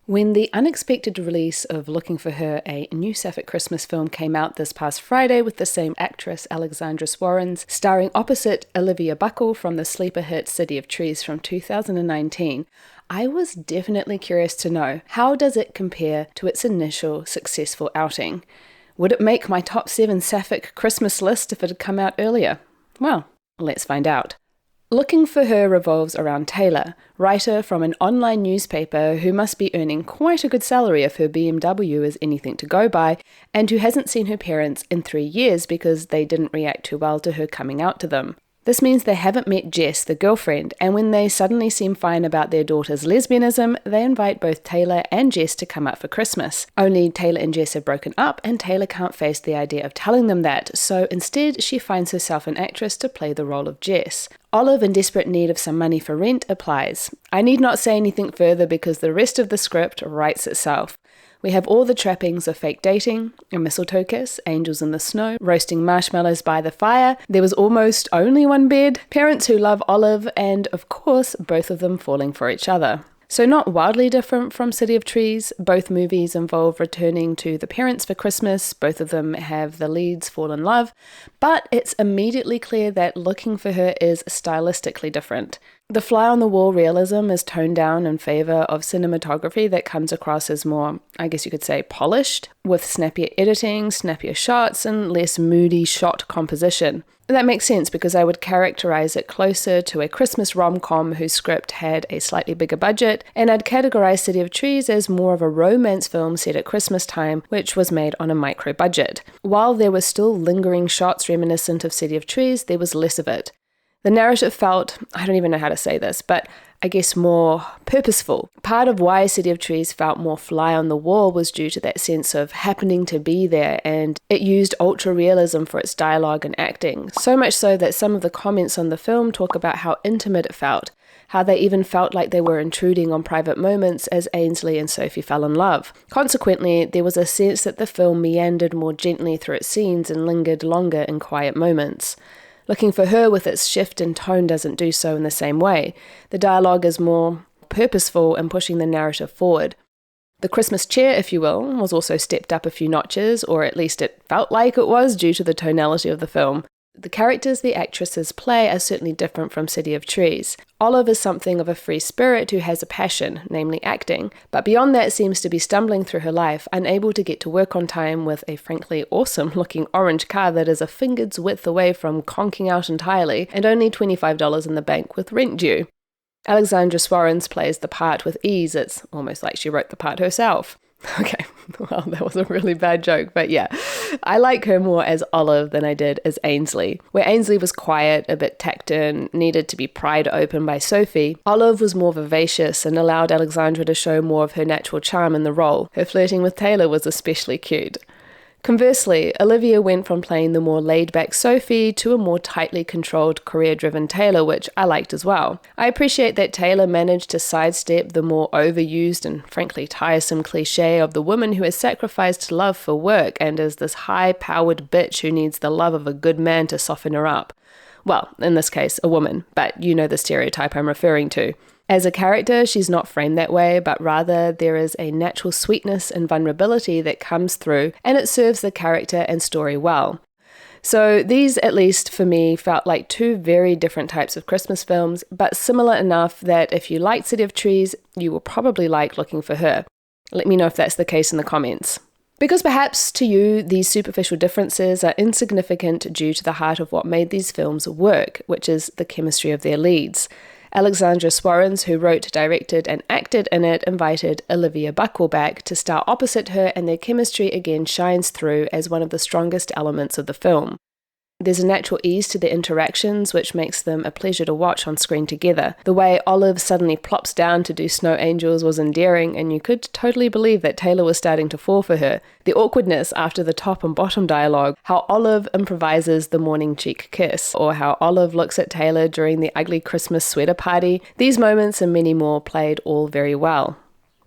When the unexpected release of Looking for Her, a new sapphic Christmas film, came out this past Friday with the same actress, Alexandra Swarens, starring opposite Olivia Buckle from the sleeper hit City of Trees from 2019, I was definitely curious to know, how does it compare to its initial successful outing? Would it make my top 7 sapphic Christmas list if it had come out earlier? Well, let's find out. Looking for Her revolves around Taylor, writer from an online newspaper who must be earning quite a good salary if her BMW is anything to go by, and who hasn't seen her parents in 3 years because they didn't react too well to her coming out to them. This means they haven't met Jess, the girlfriend, and when they suddenly seem fine about their daughter's lesbianism, they invite both Taylor and Jess to come up for Christmas. Only Taylor and Jess have broken up, and Taylor can't face the idea of telling them that, so instead she finds herself an actress to play the role of Jess. Olive, in desperate need of some money for rent, applies. I need not say anything further because the rest of the script writes itself. We have all the trappings of fake dating, a mistletoe kiss, angels in the snow, roasting marshmallows by the fire, there was almost only one bed, parents who love Olive, and of course, both of them falling for each other. So not wildly different from City of Trees, both movies involve returning to the parents for Christmas, both of them have the leads fall in love, but it's immediately clear that Looking for Her is stylistically different. The fly-on-the-wall realism is toned down in favour of cinematography that comes across as more, I guess you could say, polished, with snappier editing, snappier shots, and less moody shot composition. That makes sense because I would characterise it closer to a Christmas rom-com whose script had a slightly bigger budget, and I'd categorise City of Trees as more of a romance film set at Christmas time, which was made on a micro-budget. While there were still lingering shots reminiscent of City of Trees, there was less of it. The narrative felt, I don't even know how to say this, but I guess more purposeful. Part of why City of Trees felt more fly on the wall was due to that sense of happening to be there, and it used ultra-realism for its dialogue and acting, so much so that some of the comments on the film talk about how intimate it felt, how they even felt like they were intruding on private moments as Ainsley and Sophie fell in love. Consequently, there was a sense that the film meandered more gently through its scenes and lingered longer in quiet moments. Looking for Her with its shift in tone doesn't do so in the same way. The dialogue is more purposeful in pushing the narrative forward. The Christmas cheer, if you will, was also stepped up a few notches, or at least it felt like it was due to the tonality of the film. The characters the actresses play are certainly different from City of Trees. Olive is something of a free spirit who has a passion, namely acting, but beyond that seems to be stumbling through her life, unable to get to work on time with a frankly awesome-looking orange car that is a finger's width away from conking out entirely, and only $25 in the bank with rent due. Alexandra Swarens plays the part with ease. It's almost like she wrote the part herself. Okay, well, that was a really bad joke, but yeah. I like her more as Olive than I did as Ainsley. Where Ainsley was quiet, a bit taciturn, needed to be pried open by Sophie, Olive was more vivacious and allowed Alexandra to show more of her natural charm in the role. Her flirting with Taylor was especially cute. Conversely, Olivia went from playing the more laid-back Sophie to a more tightly controlled, career-driven Taylor, which I liked as well. I appreciate that Taylor managed to sidestep the more overused and frankly tiresome cliché of the woman who has sacrificed love for work and is this high-powered bitch who needs the love of a good man to soften her up. Well, in this case, a woman, but you know the stereotype I'm referring to. As a character, she's not framed that way, but rather there is a natural sweetness and vulnerability that comes through, and it serves the character and story well. So these, at least for me, felt like two very different types of Christmas films, but similar enough that if you liked City of Trees, you will probably like Looking for Her. Let me know if that's the case in the comments. Because perhaps to you, these superficial differences are insignificant due to the heart of what made these films work, which is the chemistry of their leads. Alexandra Swarens, who wrote, directed, and acted in it, invited Olivia Buckle back to star opposite her, and their chemistry again shines through as one of the strongest elements of the film. There's a natural ease to their interactions, which makes them a pleasure to watch on screen together. The way Olive suddenly plops down to do snow angels was endearing, and you could totally believe that Taylor was starting to fall for her. The awkwardness after the top and bottom dialogue, how Olive improvises the morning cheek kiss, or how Olive looks at Taylor during the ugly Christmas sweater party, these moments and many more played all very well.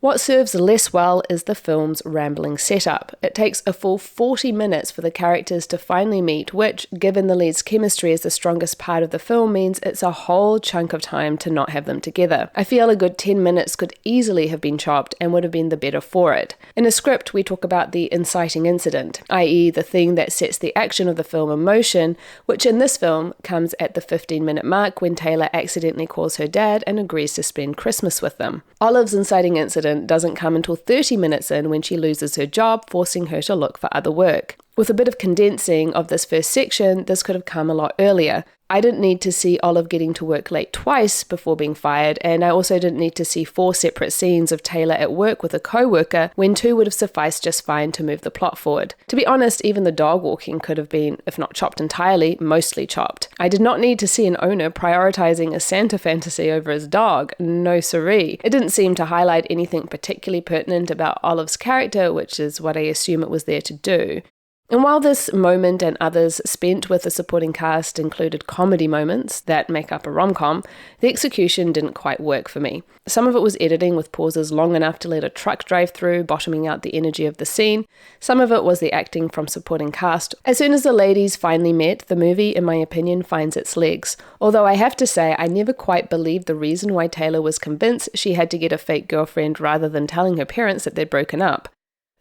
What serves less well is the film's rambling setup. It takes a full 40 minutes for the characters to finally meet, which, given the lead's chemistry is the strongest part of the film, means it's a whole chunk of time to not have them together. I feel a good 10 minutes could easily have been chopped and would have been the better for it. In a script, we talk about the inciting incident, i.e. the thing that sets the action of the film in motion, which in this film comes at the 15-minute mark when Taylor accidentally calls her dad and agrees to spend Christmas with them. Olive's inciting incident doesn't come until 30 minutes in when she loses her job, forcing her to look for other work. With a bit of condensing of this first section, this could have come a lot earlier. I didn't need to see Olive getting to work late twice before being fired, and I also didn't need to see 4 separate scenes of Taylor at work with a co-worker when 2 would have sufficed just fine to move the plot forward. To be honest, even the dog walking could have been, if not chopped entirely, mostly chopped. I did not need to see an owner prioritizing a Santa fantasy over his dog. No siree. It didn't seem to highlight anything particularly pertinent about Olive's character, which is what I assume it was there to do. And while this moment and others spent with the supporting cast included comedy moments that make up a rom-com, the execution didn't quite work for me. Some of it was editing with pauses long enough to let a truck drive through, bottoming out the energy of the scene. Some of it was the acting from supporting cast. As soon as the ladies finally met, the movie, in my opinion, finds its legs. Although I have to say, I never quite believed the reason why Taylor was convinced she had to get a fake girlfriend rather than telling her parents that they'd broken up.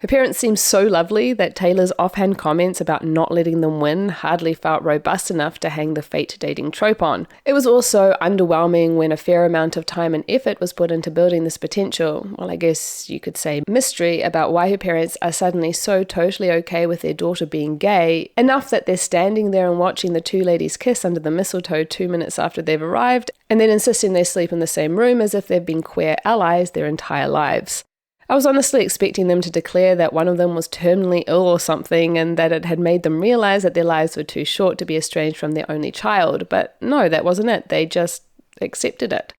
Her parents seemed so lovely that Taylor's offhand comments about not letting them win hardly felt robust enough to hang the fate dating trope on. It was also underwhelming when a fair amount of time and effort was put into building this potential, well, I guess you could say mystery about why her parents are suddenly so totally okay with their daughter being gay, enough that they're standing there and watching the 2 ladies kiss under the mistletoe 2 minutes after they've arrived, and then insisting they sleep in the same room as if they've been queer allies their entire lives. I was honestly expecting them to declare that one of them was terminally ill or something and that it had made them realize that their lives were too short to be estranged from their only child, but no, that wasn't it. They just accepted it.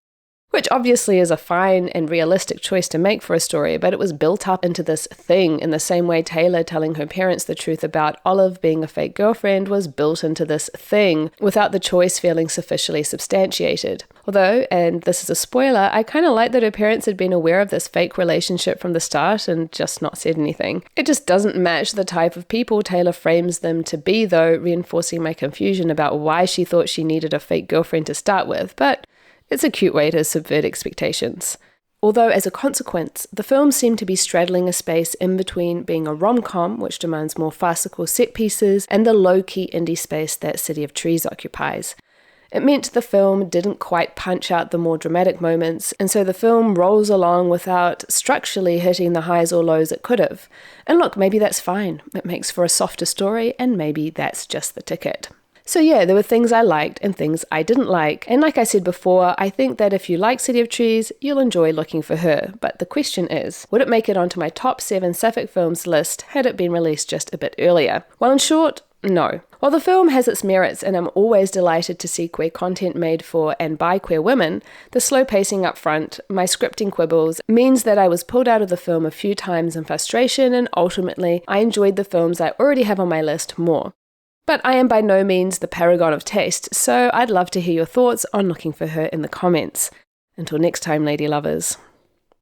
Which obviously is a fine and realistic choice to make for a story, but it was built up into this thing in the same way Taylor telling her parents the truth about Olive being a fake girlfriend was built into this thing, without the choice feeling sufficiently substantiated. Although, and this is a spoiler, I kind of like that her parents had been aware of this fake relationship from the start and just not said anything. It just doesn't match the type of people Taylor frames them to be, though, reinforcing my confusion about why she thought she needed a fake girlfriend to start with, but it's a cute way to subvert expectations. Although, as a consequence, the film seemed to be straddling a space in between being a rom-com, which demands more farcical set pieces, and the low-key indie space that City of Trees occupies. It meant the film didn't quite punch out the more dramatic moments, and so the film rolls along without structurally hitting the highs or lows it could have. And look, maybe that's fine. It makes for a softer story, and maybe that's just the ticket. So yeah, there were things I liked and things I didn't like. And like I said before, I think that if you like City of Trees, you'll enjoy Looking for Her. But the question is, would it make it onto my top 7 sapphic films list had it been released just a bit earlier? Well, in short, no. While the film has its merits and I'm always delighted to see queer content made for and by queer women, the slow pacing up front, my scripting quibbles, means that I was pulled out of the film a few times in frustration, and ultimately I enjoyed the films I already have on my list more. But I am by no means the paragon of taste, so I'd love to hear your thoughts on Looking for Her in the comments. Until next time, lady lovers.